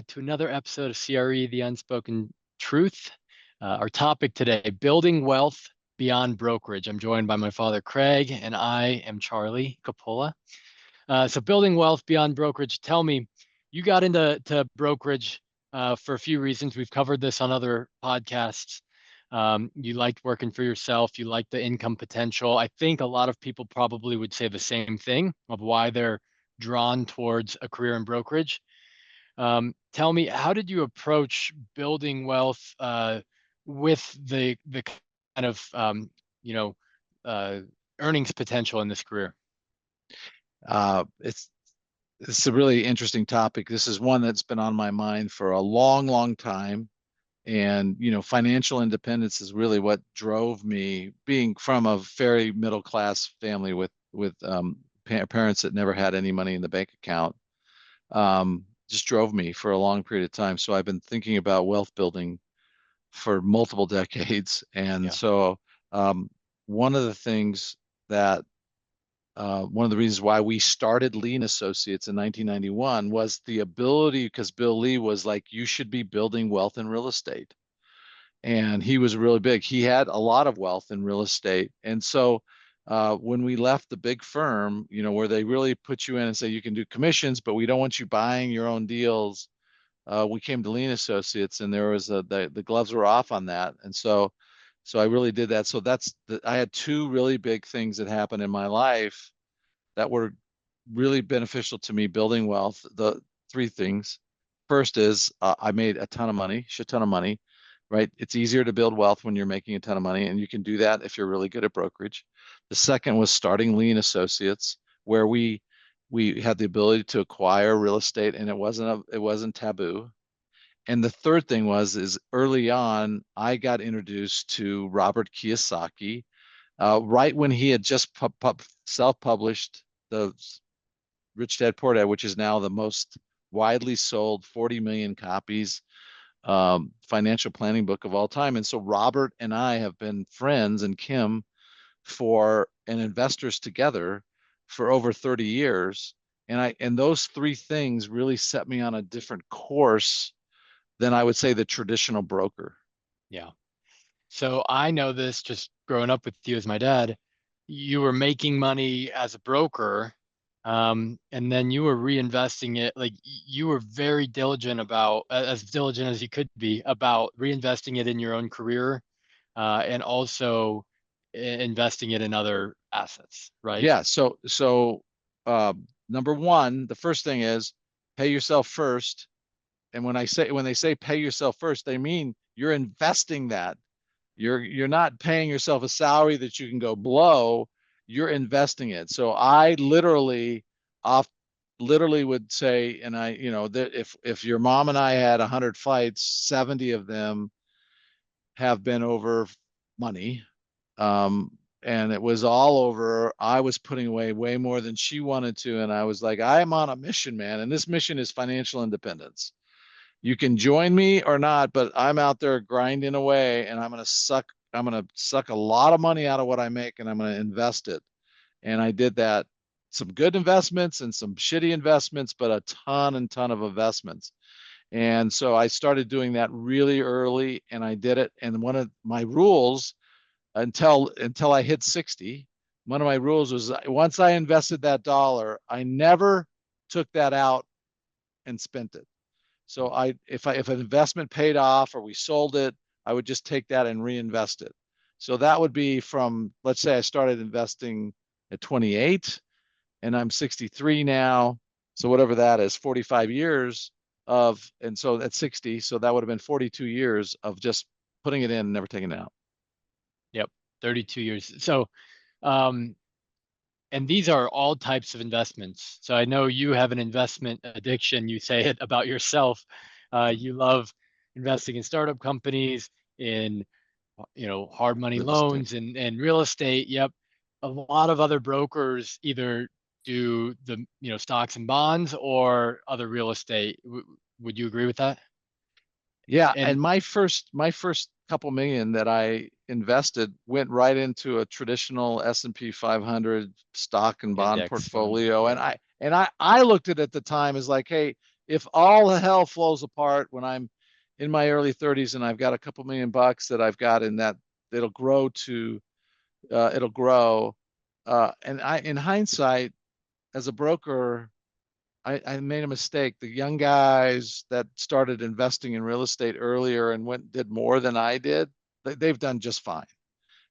to another episode of CRE, The Unspoken Truth. Our topic today, building wealth beyond brokerage. I'm joined by my father, Craig, and I am Charlie Capola. So building wealth beyond brokerage. Tell me, you got into brokerage for a few reasons. We've covered this on other podcasts. You liked working for yourself. You liked the income potential. I think a lot of people probably would say the same thing of why they're drawn towards a career in brokerage. Tell me, how did you approach building wealth with the kind of you know uh, earnings potential in this career? Uh, it's it's a really interesting topic. This is one that's been on my mind for a long, long time. And, financial independence is really what drove me, being from a very middle class family with parents that never had any money in the bank account. Just drove me for a long period of time. So I've been thinking about wealth building for multiple decades. And Yeah, so um, one of the things that one of the reasons why we started Lean Associates in 1991 was the ability, because Bill Lee was like, you should be building wealth in real estate. And he was really big. He had a lot of wealth in real estate. And so when we left the big firm, where they really put you in and say you can do commissions, but we don't want you buying your own deals, we came to Lean Associates, and there was the gloves were off on that. And so I really did that. So I had two really big things that happened in my life that were really beneficial to me building wealth. The three things. First is I made a ton of money, shit ton of money, right? It's easier to build wealth when you're making a ton of money, and you can do that if you're really good at brokerage. The second was starting Lean Associates, where we had the ability to acquire real estate, and it wasn't taboo. And the third thing is early on, I got introduced to Robert Kiyosaki, right when he had just self-published the Rich Dad Poor Dad, which is now the most widely sold 40 million copies financial planning book of all time. And so Robert and I have been friends, and Kim and investors together for over 30 years. And those three things really set me on a different course than I would say the traditional broker. yeah. So I know this just growing up with you as my dad. You were making money as a broker, and then you were reinvesting it. Like you were very diligent about, as diligent as you could be, about reinvesting it in your own career, and also investing it in other assets, right? Yeah. So number one, the first thing is pay yourself first. And when they say pay yourself first, they mean you're investing that. You're not paying yourself a salary that you can go blow. You're investing it. So I off literally would say, and that if your mom and I had 100 fights, 70 of them have been over money. And it was all over. I was putting away way more than she wanted to. And I was like, I'm on a mission, man. And this mission is financial independence. You can join me or not, but I'm out there grinding away, and I'm going to suck a lot of money out of what I make, and I'm going to invest it. And I did that, some good investments and some shitty investments, but a ton and ton of investments. And so I started doing that really early, and I did it. And one of my rules until I hit 60, one of my rules was once I invested that dollar, I never took that out and spent it. So if an investment paid off or we sold it, I would just take that and reinvest it. So that would be from, let's say I started investing at 28 and I'm 63 now. So whatever that is, 45 years and so at 60, so that would have been 42 years of just putting it in and never taking it out. Yep, 32 years. So, um, and these are all types of investments. So I know you have an investment addiction. You say it about yourself. You love investing in startup companies, in hard money Real estate. loans and real estate. Yep. A lot of other brokers either do the stocks and bonds or other real estate. Would you agree with that? Yeah, And and my first couple million that I invested went right into a traditional S&P 500 stock and bond index fund. portfolio. Yep. And I looked at it at the time as like, hey, if all the hell flows apart when I'm in my early 30s and I've got a couple $1,000,000 that I've got in that, it'll grow to it'll grow. And I, in hindsight, as a broker, I made a mistake. The young guys that started investing in real estate earlier and did more than I did, they've done just fine.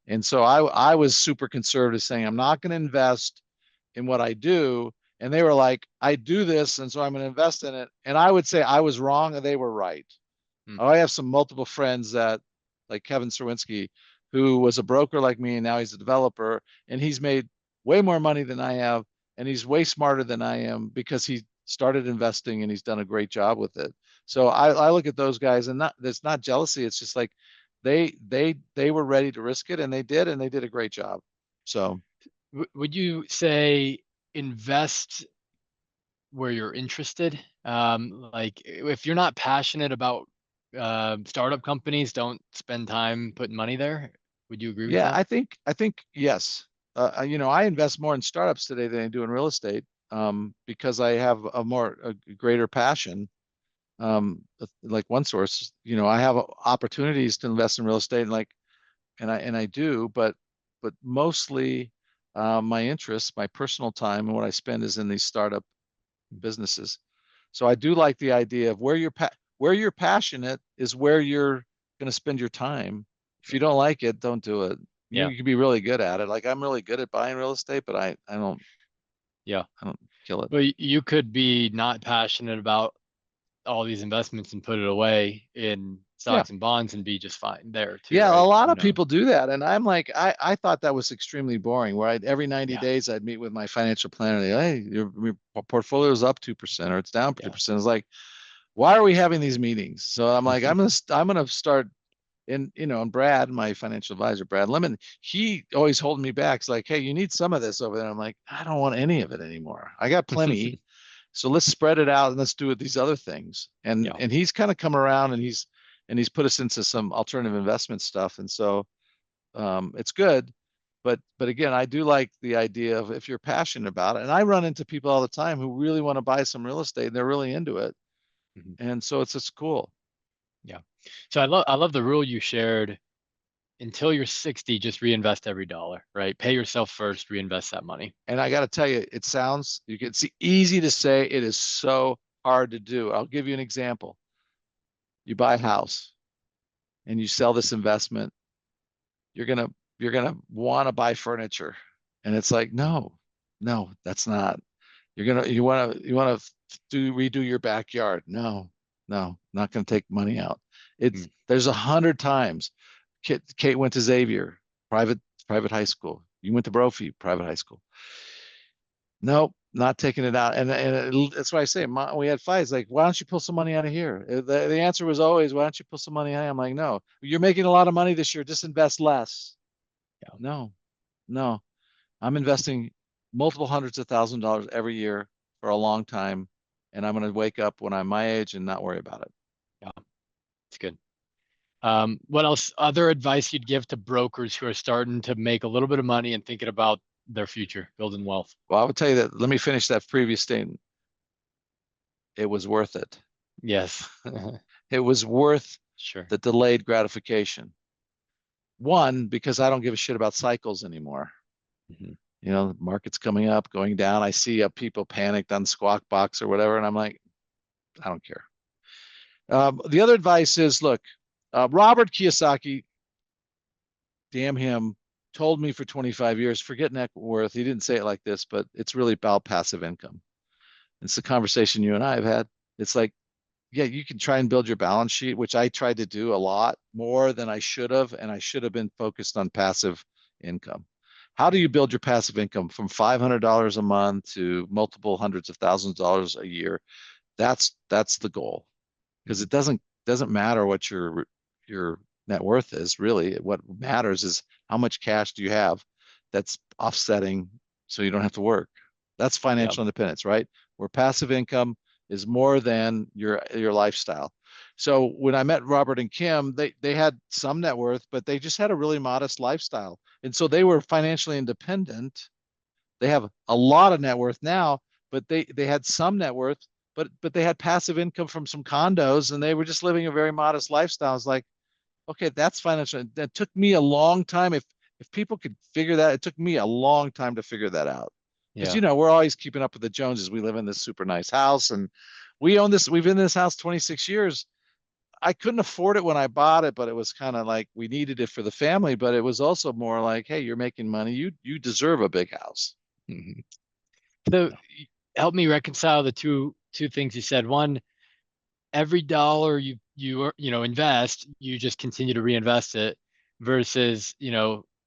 And so I was super conservative, saying I'm not going to invest in what I do. And they were like, I do this, and so I'm going to invest in it. And I would say I was wrong and they were right. Mm. I have some multiple friends that, like Kevin Serwinski, who was a broker like me, and now he's a developer, and he's made way more money than I have, and he's way smarter than I am because he started investing and he's done a great job with it. So I look at those guys, and not it's not jealousy. It's just like they were ready to risk it, and they did a great job. So Would you say invest where you're interested? Like if you're not passionate about startup companies, don't spend time putting money there. Would you agree with yeah, that? I think yes. I invest more in startups today than I do in real estate, because I have a greater passion. Like one source, I have opportunities to invest in real estate, and I do, but mostly my interests, my personal time, and what I spend is in these startup businesses. So I do like the idea of where you're passionate is where you're going to spend your time. If you don't like it, don't do it. Yeah. You can be really good at it. Like I'm really good at buying real estate, but Yeah. I don't kill it. But you could be not passionate about all these investments and put it away in Yeah. stocks and bonds and be just fine there too, Yeah, a right? lot You of know. people do that. And I'm like, I thought that was extremely boring, where every 90 Yeah. days I'd meet with my financial planner. Hey, your portfolio's up 2% or it's down Yeah. 2%. It's like, why are we having these meetings? So I'm like, I'm gonna start. And Brad, my financial advisor, Brad Lemon, he always holding me back. It's like, hey, you need some of this over there. I'm like, I don't want any of it anymore. I got plenty. So let's spread it out and let's do it these other things. And Yeah. and he's kind of come around, and he's put us into some alternative investment stuff. And so it's good. But again, I do like the idea of if you're passionate about it. And I run into people all the time who really want to buy some real estate and they're really into it. Mhm. And so it's just cool. Yeah. So I love the rule you shared. Until you're 60, just reinvest every dollar, right? Pay yourself first, reinvest that money. And I got to tell you, it's easy to say, it is so hard to do. I'll give you an example. You buy a house and you sell this investment, you're gonna you're gonna want to buy furniture, and it's like, no, no, that's not. You want to do redo your backyard. No, no, not gonna take money out. It's Mm. there's 100 times. Kate went to Xavier, private private high school. You went to Brophy, private high school. Nope, not taking it out. And that's why I say, we had fights like, why don't you pull some money out of here? The answer was always, why don't you pull some money out? I'm like, no, you're making a lot of money this year. Just invest less. Yeah. No, no, I'm investing multiple hundreds of $1,000s every year for a long time. And I'm going to wake up when I'm my age and not worry about it. Yeah. It's good. What else? Other advice you'd give to brokers who are starting to make a little bit of money and thinking about their future, building wealth? Well, I will tell you that. Let me finish that previous statement. It was worth it. Yes. It was worth Sure. the delayed gratification. One, because I don't give a shit about cycles anymore. Mhm. The market's coming up, going down. I see people panicked on Squawk Box or whatever, and I'm like, I don't care. The other advice is, look, Robert Kiyosaki, damn him, told me for 25 years, forget net worth. He didn't say it like this, but it's really about passive income. It's the conversation you and I have had. It's like, yeah, you can try and build your balance sheet, which I tried to do a lot more than I should have, and I should have been focused on passive income. How do you build your passive income from $500 a month to multiple hundreds of thousands of dollars a year? That's the goal, because Mhm. it doesn't matter what your net worth is really. What matters is how much cash do you have that's offsetting, so you don't have to work. That's Yeah. financial independence, right? Where passive income is more than your lifestyle. So when I met Robert and Kim, they had some net worth, but they just had a really modest lifestyle. And so they were financially independent. They have a lot of net worth now, but they had some net worth, but they had passive income from some condos and they were just living a very modest lifestyle. It's like, okay, that's financial. That took me a long time. If people could figure that, it took me a long time to figure that out. Because Yeah. we're always keeping up with the Joneses. We live in this super nice house and we own this, we've been in this house 26 years. I couldn't afford it when I bought it, but it was kind of like we needed it for the family. But it was also more like, hey, you're making money. You deserve a big house. Mhm. So help me reconcile the two things you said. One, every dollar you invest, you just continue to reinvest it versus,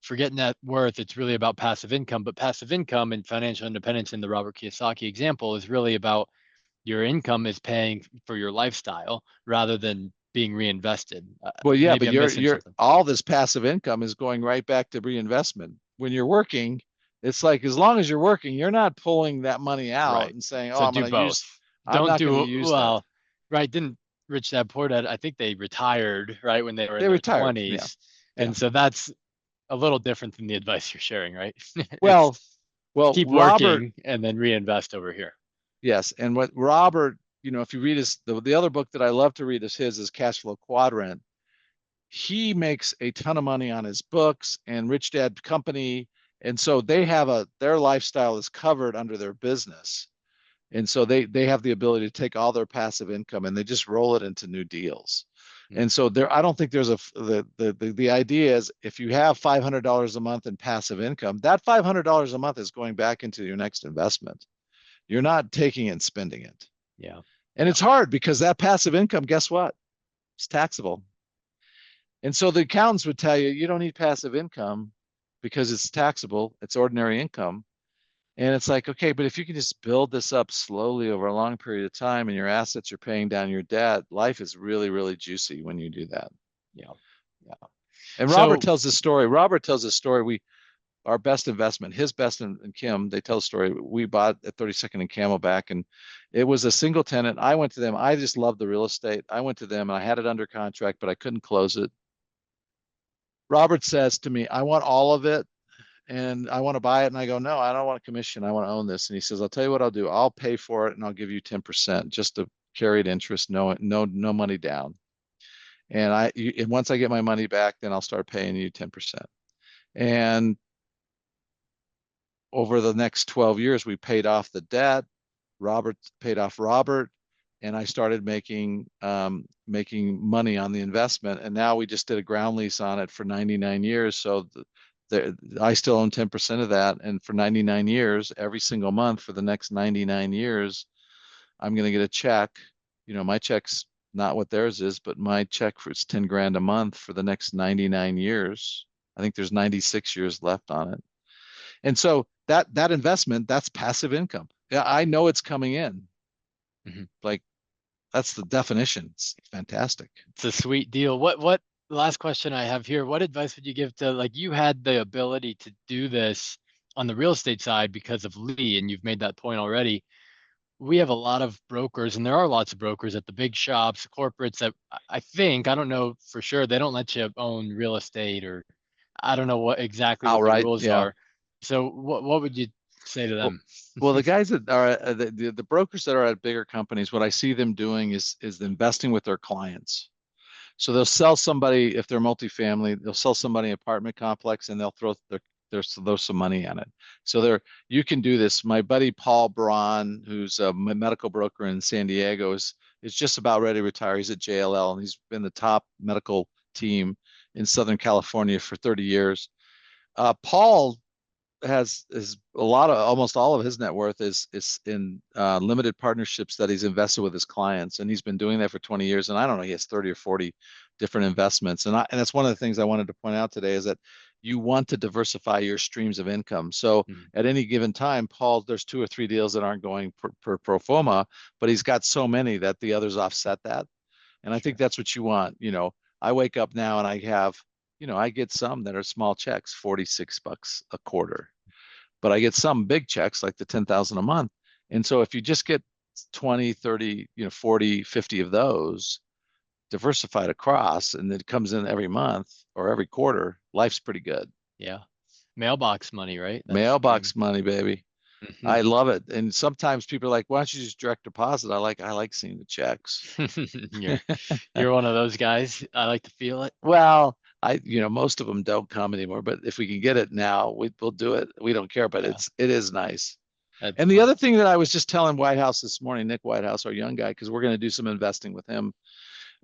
forgetting net worth, it's really about passive income. But passive income and financial independence in the Robert Kiyosaki example is really about your income is paying for your lifestyle rather than being reinvested. Well, yeah, Maybe but I'm missing you're something. all this passive income is going right back to reinvestment. When you're working, it's like as long as you're working, you're not pulling that money out Right. and saying, "Oh, So do both. I'm Don't not going to do use that." well, right. Didn't Rich Dad Poor Dad, I think they retired right when they were in They their retired. Yeah, 20s. yeah. And so that's a little different than the advice you're sharing, right? It's Well, well, keep Robert, working and then reinvest over here. yes, and what Robert, if you read the other book that I love to read is his is Cash Flow Quadrant. He makes a ton of money on his books and Rich Dad Company, and so their lifestyle is covered under their business. And so they have the ability to take all their passive income and they just roll it into new deals. Mm. And so I don't think there's the idea is if you have $500 a month in passive income, that $500 a month is going back into your next investment. You're not taking it and spending it. Yeah. And Yeah. it's hard because that passive income, guess what? It's taxable. And so the accountants would tell you, you don't need passive income because it's taxable, it's ordinary income. And it's like, okay, but if you can just build this up slowly over a long period of time and your assets are paying down your debt, life is really, really juicy when you do that. Yeah. Yeah. And Robert So, tells this story. Robert tells this story. Our best investment, his best and Kim, they tell the story. We bought at 32nd and Camelback, and it was a single tenant. I went to them. I just loved the real estate. I went to them and I had it under contract, but I couldn't close it. Robert says to me, I want all of it and I want to buy it. And I go, no, I don't want a commission. I want to own this. And he says, I'll tell you what I'll do. I'll pay for it and I'll give you 10% just to carried interest, no money down. And once I get my money back, then I'll start paying you 10%. And over the next 12 years, we paid off the debt. Robert paid off Robert, and I started making money on the investment. And now we just did a ground lease on it for 99 years. So I still own 10% of that. And for 99 years, every single month for the next 99 years, I'm going to get a check. My check's not what theirs is, but my check for it's 10 grand a month for the next 99 years. I think there's 96 years left on it. And so that investment, that's passive income. Yeah, I know it's coming in. mhm. Like that's the definition. It's fantastic. It's a sweet deal. What last question I have here, what advice would you give to, like, you had the ability to do this on the real estate side because of Lee, and you've made that point already. We have a lot of brokers, and there are lots of brokers at the big shops, corporates that I think, I don't know for sure, they don't let you own real estate, or I don't know exactly what the Outright, rules yeah. are. So what would you say to Well, them? well, the guys that are the brokers that are at bigger companies, what I see them doing is investing with their clients. So they'll sell somebody if they're multifamily, they'll sell somebody an apartment complex and they'll throw some money on it. So you can do this. My buddy Paul Braun, who's a medical broker in San Diego, is just about ready to retire. He's at JLL and he's been the top medical team in Southern California for 30 years. Paul has is a lot of almost all of his net worth is in limited partnerships that he's invested with his clients, and he's been doing that for 20 years. And I don't know, he has 30 or 40 different investments, and that's one of the things I wanted to point out today is that you want to diversify your streams of income. So Mhm. at any given time, Paul, there's two or three deals that aren't going per pro forma, but he's got so many that the others offset that. And I think Sure. that's what you want. I wake up now and I have, I get some that are small checks, $46 a quarter, but I get some big checks like the 10,000 a month. And so if you just get 20, 30, 40, 50 of those diversified across and it comes in every month or every quarter, life's pretty good. Yeah. Mailbox money, right? That's the game. Mailbox money, baby. Mhm. I love it. And sometimes people are like, why don't you just direct deposit? I like seeing the checks. You're you're one of those guys. I like to feel it. Well, most of them don't come anymore, but if we can get it now, we'll do it. We don't care, but Yeah, it is nice. that's And the fun. other thing that I was just telling Whitehouse this morning, Nick Whitehouse, our young guy, because we're going to do some investing with him,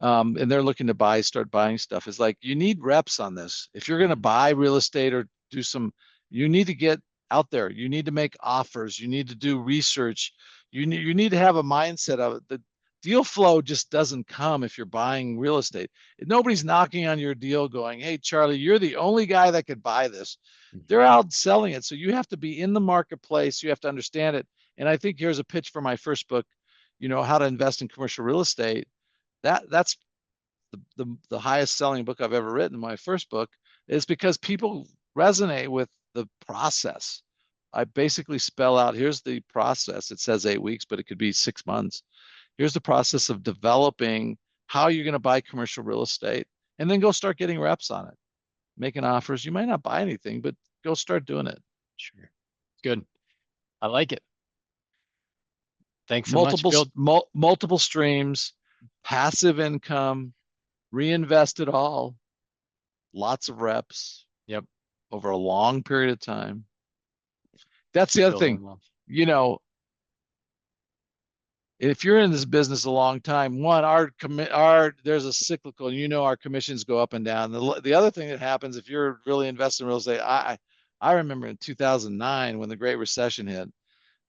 and they're looking to start buying stuff. Is like you need reps on this. If you're going to Mhm. buy real estate or do some, you need to get out there. You need to make offers. You need to do research. You need to have a mindset of it. The deal flow just doesn't come if you're buying real estate. Nobody's knocking on your deal going, "Hey, Charlie, you're the only guy that could buy this." They're Mhm. out selling it, so you have to be in the marketplace. You have to understand it. And I think here's a pitch for my first book, how to invest in commercial real estate. That's the highest selling book I've ever written, my first book, is because people resonate with the process. I basically spell out here's the process. It says 8 weeks, but it could be 6 months. Here's the process of developing how you're going to buy commercial real estate and then go start getting reps on it, making offers. You might not buy anything, but go start doing it. Sure. Good. I like it. Thanks so much, Multiple, Bill. multiple streams, passive income, reinvest it all, lots of reps Yep. over a long period of time. That's the other thing. Building wealth. You know, if you're in this business a long time, one, our there's a cyclical, our commissions go up and down. The other thing that happens if you're really investing in real estate, I remember in 2009 when the Great Recession hit,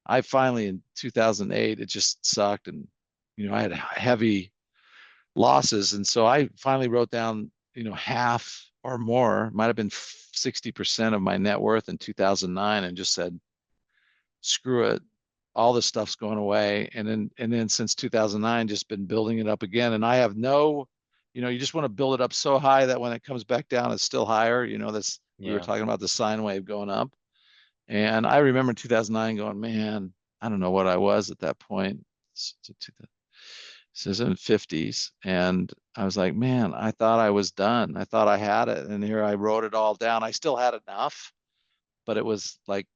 I finally in 2008, it just sucked. And, I had heavy losses. And so I finally wrote down, half or more, might have been 60% of my net worth in 2009 and just said, screw it. All this stuff's going away. And then since 2009, just been building it up again. And I have no, you just want to build it up so high that when it comes back down, it's still higher. This, we were Yeah. talking about the sine wave going up. And I remember in 2009 going, man, I don't know what I was at that point. This is in 50s. And I was like, man, I thought I was done. I thought I had it. And here I wrote it all down. I still had enough, but it was like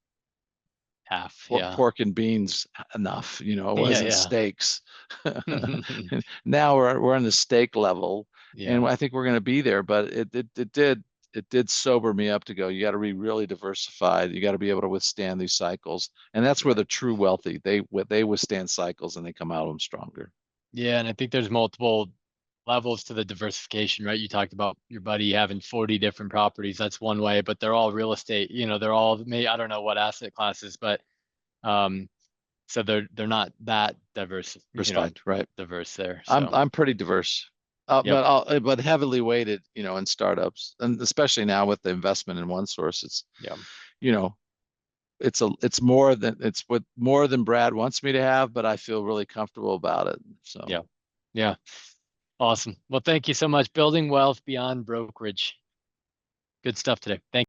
Half. pork, Yeah. pork and beans enough. It wasn't Yeah. steaks. Yeah. Now we're on the steak level, and Yeah. I think we're going to be there. But it did sober me up to go. You got to be really diversified. You got to be able to withstand these cycles, and that's where Right. the true wealthy they withstand cycles and they come out of them stronger. Yeah. And I think there's multiple levels to the diversification, right? You talked about your buddy having 40 different properties. That's one way, but they're all real estate. They're all maybe I don't know what asset classes, but um, so they're not that diverse, Diversified, right? diverse there. I'm So I'm pretty diverse, yep. but heavily weighted, in startups, and especially now with the investment in one source, Yeah. you know, it's what more than Brad wants me to have, but I feel really comfortable about it. So Yeah. Yeah. Awesome. Well, thank you so much. Building wealth beyond brokerage. Good stuff today. Thank